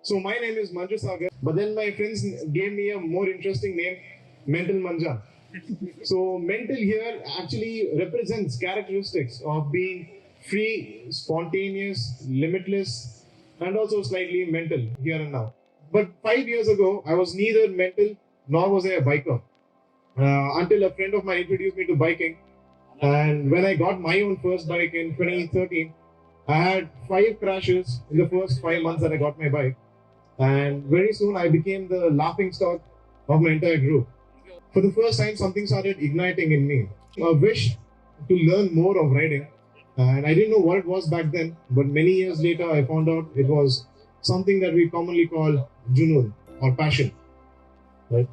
So my name is Manju Sagar, but then my friends gave me a more interesting name, Mental Manja. So mental here actually represents characteristics of being free, spontaneous, limitless, and also slightly mental here and now. But 5 years ago, I was neither mental nor was I a biker. Until a friend of mine introduced me to biking. And when I got my own first bike in 2013, I had 5 crashes in the first 5 months that I got my bike. And very soon I became the laughing stock of my entire group. For the first time, something started igniting in me a wish to learn more of riding. And I didn't know what it was back then, but many years later, I found out it was something that we commonly call junoon or passion, right?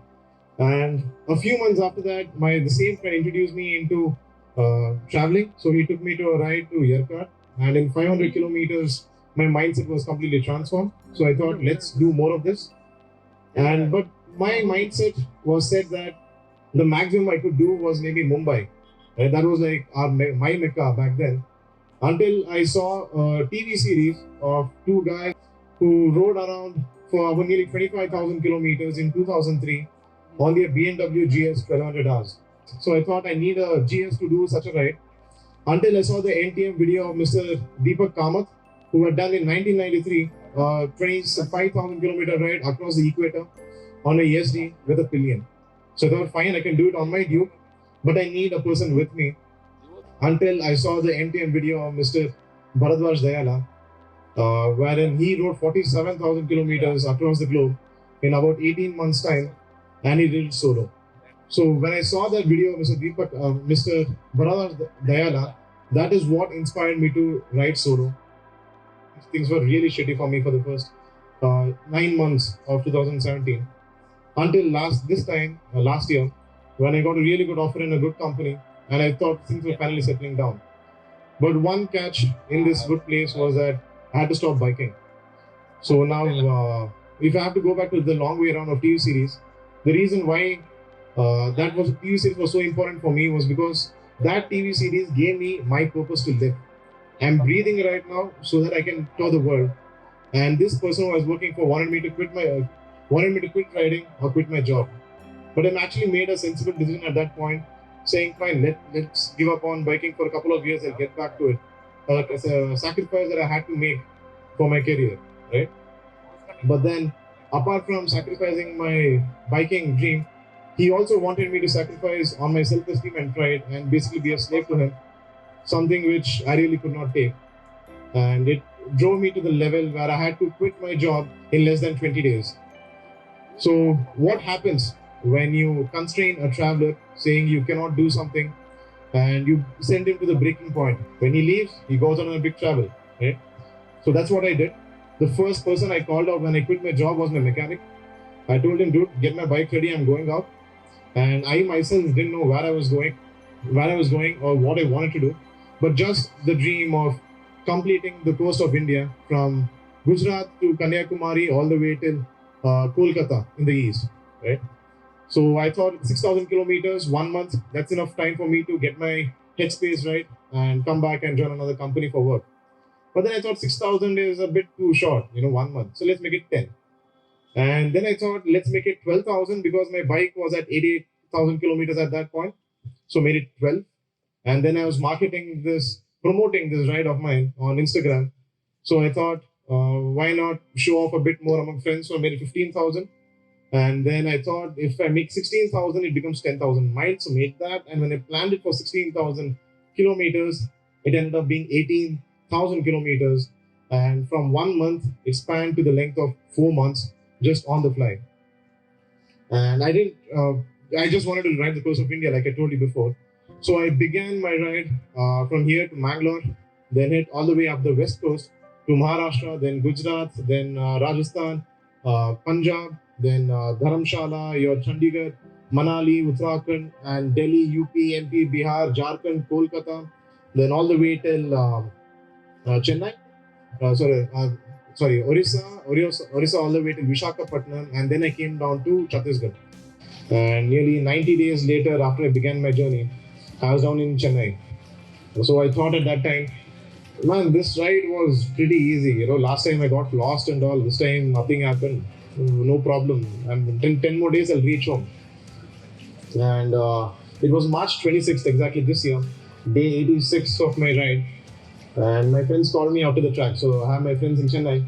And a few months after that, my the same friend introduced me into traveling. So he took me to a ride to Yerkad, and in 500 kilometers, my mindset was completely transformed. So I thought, let's do more of this. And but my mindset was set that the maximum I could do was maybe Mumbai. Right? That was like my Mecca back then. Until I saw a TV series of two guys who rode around for nearly 25,000 kilometers in 2003 on their BMW GS 1200 hours. So I thought I need a GS to do such a ride. Until I saw the NTM video of Mr. Deepak Kamath, who had done in 1993 25,000 kilometer ride across the equator on a ESD with a pillion. So I thought, fine, I can do it on my Duke, but I need a person with me. Until I saw the NTM video of Mr. Bharadwaj Dayala, wherein he rode 47,000 kilometers across the globe in about 18 months' time, and he did it solo. So when I saw that video of Mr. Bharadwaj Dayala, that is what inspired me to ride solo. Things were really shitty for me for the first 9 months of 2017 until last year, when I got a really good offer in a good company, and I thought things were finally settling down. But one catch in this good place was that I had to stop biking. So now, if I have to go back to the long way around of TV series, the reason why that was TV series was so important for me was because that TV series gave me my purpose to live. I'm breathing right now so that I can tour the world. And this person who I was working for wanted me to quit riding or quit my job. But I actually made a sensible decision at that point, saying, fine, let's give up on biking for a couple of years and get back to it. It's a sacrifice that I had to make for my career, right? But then, apart from sacrificing my biking dream, he also wanted me to sacrifice on my self-esteem and pride and basically be a slave to him, something which I really could not take. And it drove me to the level where I had to quit my job in less than 20 days. So, what happens when you constrain a traveler saying you cannot do something and you send him to the breaking point? When he leaves, he goes on a big travel, right? So, that's what I did. The first person I called out when I quit my job was my mechanic. I told him, dude, get my bike ready, I'm going out. And I myself didn't know where I was going or what I wanted to do, but just the dream of completing the coast of India from Gujarat to Kanyakumari all the way till Kolkata in the east, right? So I thought 6,000 kilometers, 1 month, that's enough time for me to get my headspace right and come back and join another company for work. But then I thought 6,000 is a bit too short, 1 month. So let's make it 10. And then I thought, let's make it 12,000 because my bike was at 88,000 kilometers at that point. So made it 12. And then I was promoting this ride of mine on Instagram. So I thought, why not show off a bit more among friends? So I made it 15,000. And then I thought, if I make 16,000, it becomes 10,000 miles. So made that. And when I planned it for 16,000 kilometers, it ended up being 18,000 kilometers. And from 1 month, it spanned to the length of 4 months just on the fly. And I just wanted to ride the coast of India, like I told you before. So I began my ride from here to Mangalore, then hit all the way up the west coast to Maharashtra, then Gujarat, then Rajasthan, Punjab, then Dharamshala, your Chandigarh, Manali, Uttarakhand, and Delhi, UP, MP, Bihar, Jharkhand, Kolkata, then all the way till Chennai. Orissa all the way to Vishakhapatnam, and then I came down to Chhattisgarh. And nearly 90 days later, after I began my journey, I was down in Chennai. So I thought at that time, Man, this ride was pretty easy. Last time I got lost and all. This time nothing happened. No problem. I'm 10 more days I'll reach home. And it was March 26th exactly this year, day 86 of my ride. And my friends called me out to the track. So I have my friends in Chennai.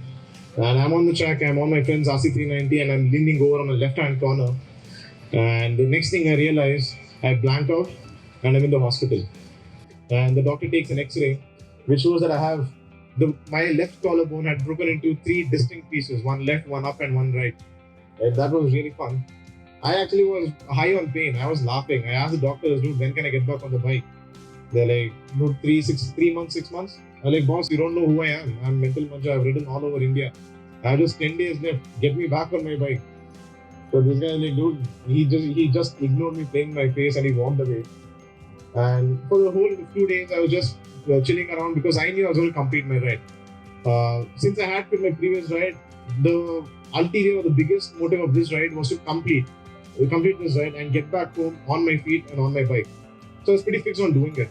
And I'm on the track. I'm on my friend's RC390 and I'm leaning over on the left hand corner. And the next thing I realize, I blank out and I'm in the hospital. And the doctor takes an X-ray, which shows that I have my left collarbone had broken into three distinct pieces: one left, one up, and one right. And that was really fun. I actually was high on pain. I was laughing. I asked the doctors, dude, when can I get back on the bike? They're like, dude, 3 months, 6 months. I'm like, boss, you don't know who I am. I'm Mental Manja. I've ridden all over India. I have just 10 days left. Get me back on my bike. So this guy, like, dude, he just ignored me playing my face and he walked away. And for the whole 2 days, I was just chilling around because I knew I was going to complete my ride. Since I had quit my previous ride, the ulterior or the biggest motive of this ride was to complete this ride and get back home on my feet and on my bike. So I was pretty fixed on doing it.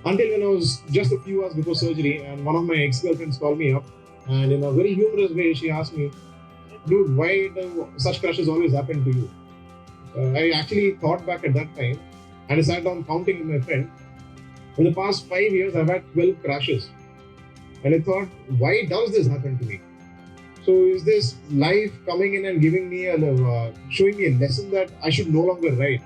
Until when I was just a few hours before surgery, and one of my ex-girlfriends called me up, and in a very humorous way, she asked me, "Dude, why do such crashes always happen to you?" I actually thought back at that time, and I sat down counting with my friend. In the past 5 years, I've had 12 crashes, and I thought, why does this happen to me? So is this life coming in and giving me showing me a lesson that I should no longer ride?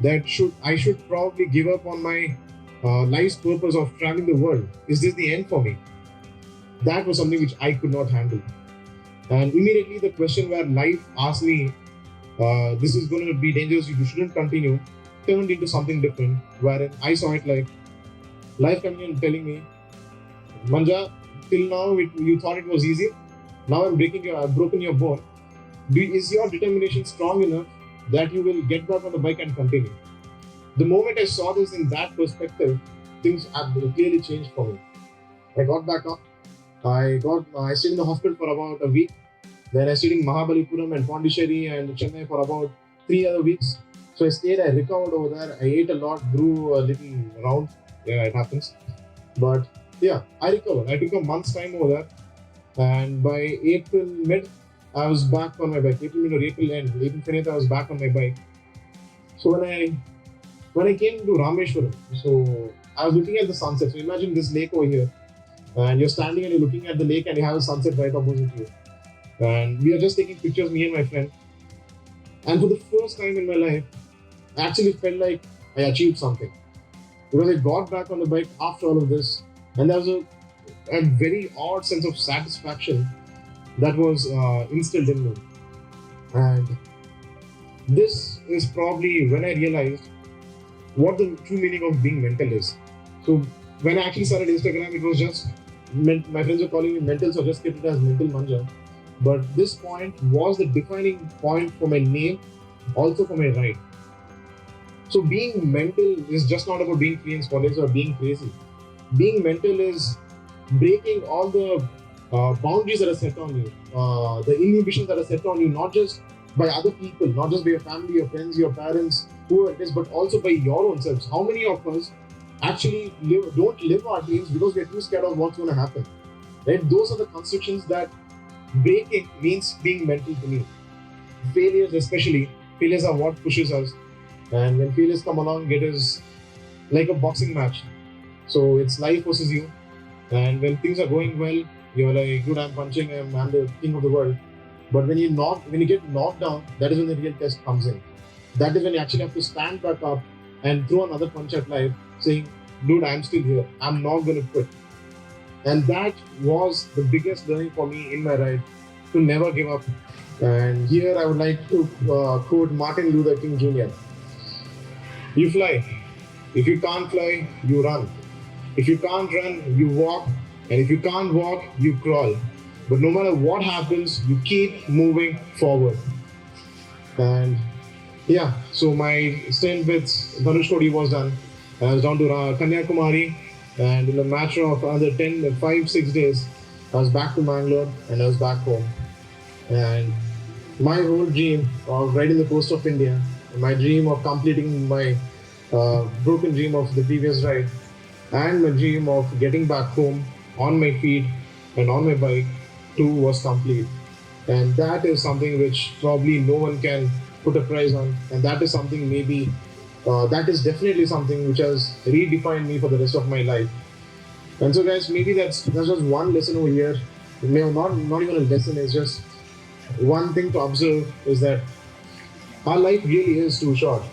I should probably give up on my life's purpose of traveling the world. Is this the end for me? That was something which I could not handle. And immediately the question where life asked me, this is going to be dangerous, you shouldn't continue, turned into something different, wherein I saw it like life coming and telling me, Manja, till now you thought it was easy. Now I've broken your bone. Is your determination strong enough that you will get back on the bike and continue? The moment I saw this in that perspective, things have clearly changed for me. I got back up. I stayed in the hospital for about a week. Then I stayed in Mahabalipuram and Pondicherry and Chennai for about 3 other weeks. So I stayed, I recovered over there. I ate a lot, grew a little round. Yeah, it happens. But yeah, I recovered. I took a month's time over there. And by April mid, I was back on my bike. April mid or April end, April 20th, I was back on my bike. So when I came to Rameshwaram, so I was looking at the sunset. So imagine this lake over here, and you're standing and you're looking at the lake, and you have a sunset right opposite you. And we are just taking pictures, me and my friend. And for the first time in my life, I actually felt like I achieved something because I got back on the bike after all of this, and there was a very odd sense of satisfaction that was instilled in me. And this is probably when I realized what the true meaning of being mental is. So when I actually started Instagram, it was just my friends were calling me mental, so I just kept it as Mental Manja. But this point was the defining point for my name, also for my ride. So being mental is just not about being free and spontaneous or being crazy. Being mental is breaking all the boundaries that are set on you, the inhibitions that are set on you, not just by other people, not just by your family, your friends, your parents, whoever it is, but also by your own selves. How many of us actually don't live our dreams because we're too scared of what's going to happen? Right? Those are the constructions that breaking means being mental to me. Failures, especially, failures are what pushes us. And when failures come along, it is like a boxing match. So it's life versus you. And when things are going well, you're like, dude, I'm punching, I'm the king of the world. But when you get knocked down, that is when the real test comes in. That is when you actually have to stand back up and throw another punch at life, saying, dude, I'm still here. I'm not going to quit. And that was the biggest learning for me in my ride, to never give up. And here I would like to quote Martin Luther King Jr. You fly. If you can't fly, you run. If you can't run, you walk. And if you can't walk, you crawl. But no matter what happens, you keep moving forward. And yeah, so my stint with Dhanush Kodi was done. I was down to Kanyakumari, and in a matter of another 5-6 days, I was back to Mangalore and I was back home. And my whole dream of riding the coast of India, my dream of completing my broken dream of the previous ride, and my dream of getting back home on my feet and on my bike too was complete. And that is something which probably no one can put a price on. And that is something maybe, that is definitely something which has redefined me for the rest of my life. And so, guys, maybe that's just one lesson over here. No, not even a lesson. It's just one thing to observe is that our life really is too short.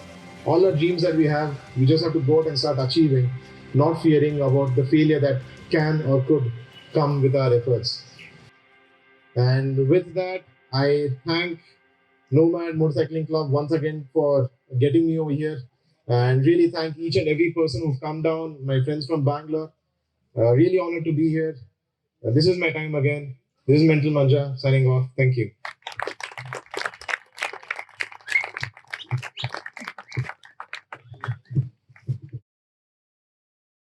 All our dreams that we have, we just have to go out and start achieving, not fearing about the failure that can or could come with our efforts. And with that, I thank Nomad Motorcycling Club once again for getting me over here. And really thank each and every person who've come down, my friends from Bangalore. Really honored to be here. This is my time again. This is Mental Manja signing off. Thank you.